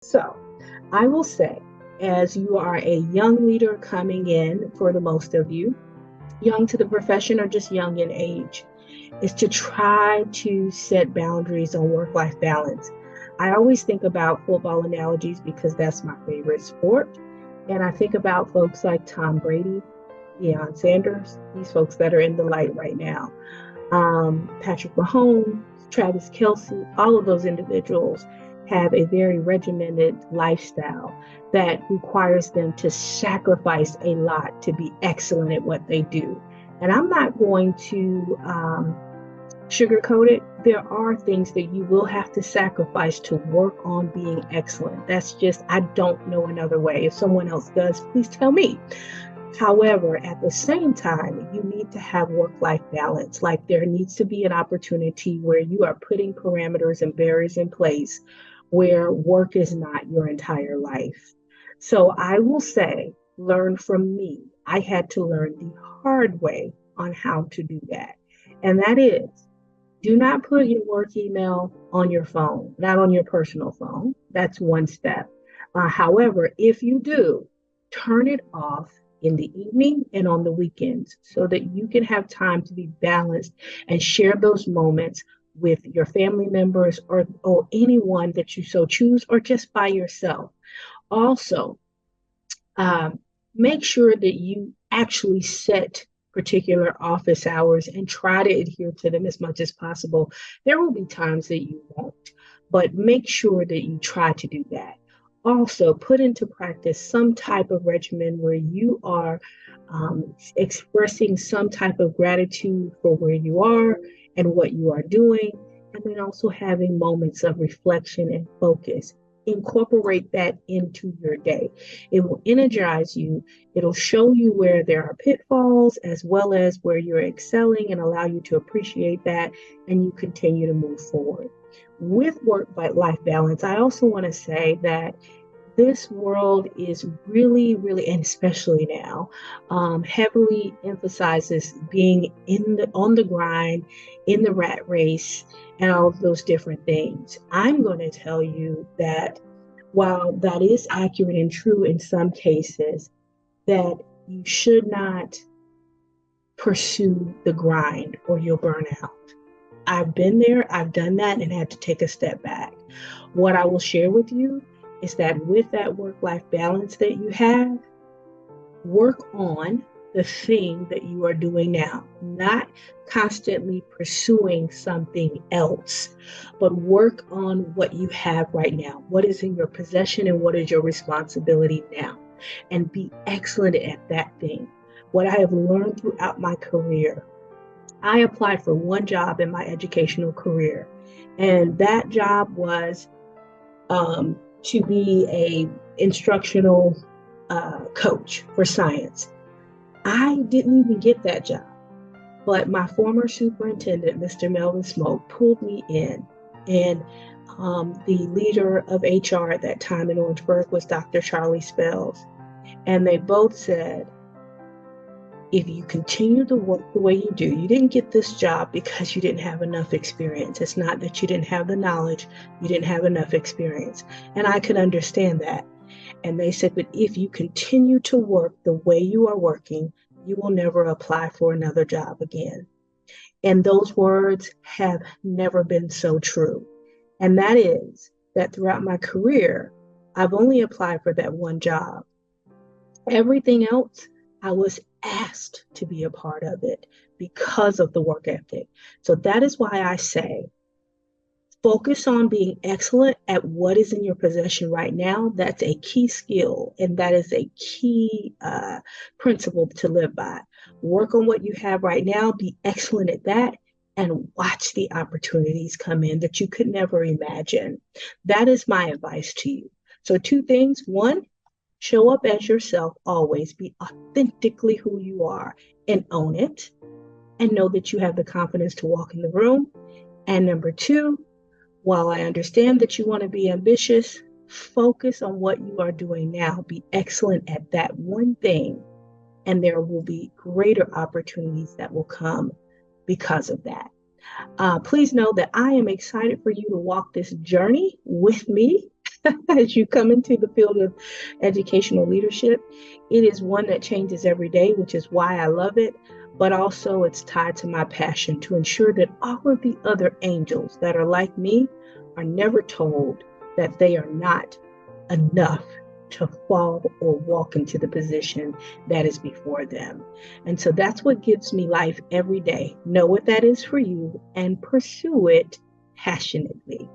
So I will say, as you are a young leader coming in, for the most of you, young to the profession or just young in age, is to try to set boundaries on work life balance. I always think about football analogies because that's my favorite sport. And I think about folks like Tom Brady, Deion Sanders, these folks that are in the light right now, Patrick Mahomes, Travis Kelce, all of those individuals have a very regimented lifestyle that requires them to sacrifice a lot to be excellent at what they do. And I'm not going to sugarcoat it. There are things that you will have to sacrifice to work on being excellent. That's just, I don't know another way. If someone else does, please tell me. However, at the same time, you need to have work life balance. Like there needs to be an opportunity where you are putting parameters and barriers in place where work is not your entire life. So I will say, learn from me. I had to learn the hard way on how to do that. And that is, do not put your work email on your phone, not on your personal phone. That's one step. However, if you do, turn it off in the evening and on the weekends so that you can have time to be balanced and share those moments with your family members or anyone that you so choose or just by yourself. Also, um, make sure that you actually set particular office hours and try to adhere to them as much as possible. There will be times that you won't, but make sure that you try to do that. Also, put into practice some type of regimen where you are expressing some type of gratitude for where you are and what you are doing, and then also having moments of reflection and focus. Incorporate that into your day. It will energize you. It'll show you where there are pitfalls as well as where you're excelling and allow you to appreciate that and you continue to move forward. With work life balance, I also want to say that this world is really, really, and especially now, heavily emphasizes being in the on the grind, in the rat race, and all of those different things. I'm going to tell you that while that is accurate and true in some cases, that you should not pursue the grind or you'll burn out. I've been there, I've done that, and had to take a step back. What I will share with you is that with that work life balance that you have, work on the thing that you are doing now, not constantly pursuing something else, but work on what you have right now. What is in your possession and what is your responsibility now? And be excellent at that thing. What I have learned throughout my career, I applied for one job in my educational career, and that job was to be a instructional coach for science. I didn't even get that job, but my former superintendent, Mr. Melvin Smoke, pulled me in, and the leader of HR at that time in Orangeburg was Dr. Charlie Spells, and they both said, if you continue to work the way you do, you didn't get this job because you didn't have enough experience. It's not that you didn't have the knowledge, you didn't have enough experience. And I could understand that. And they said, but if you continue to work the way you are working, you will never apply for another job again. And those words have never been so true. And that is that throughout my career, I've only applied for that one job. Everything else, I was asked to be a part of it because of the work ethic. So that is why I say focus on being excellent at what is in your possession right now. That's a key skill, and that is a key principle to live by. Work on what you have right now, be excellent at that, and watch the opportunities come in that you could never imagine. That is my advice to you. So, two things. One, show up as yourself always, be authentically who you are and own it, and know that you have the confidence to walk in the room. And number two, while I understand that you want to be ambitious, focus on what you are doing now. Be excellent at that one thing, and there will be greater opportunities that will come because of that. Please know that I am excited for you to walk this journey with me. as you come into the field of educational leadership. It is one that changes every day, which is why I love it. But also, it's tied to my passion to ensure that all of the other angels that are like me are never told that they are not enough to fall or walk into the position that is before them. And so that's what gives me life every day. Know what that is for you and pursue it passionately.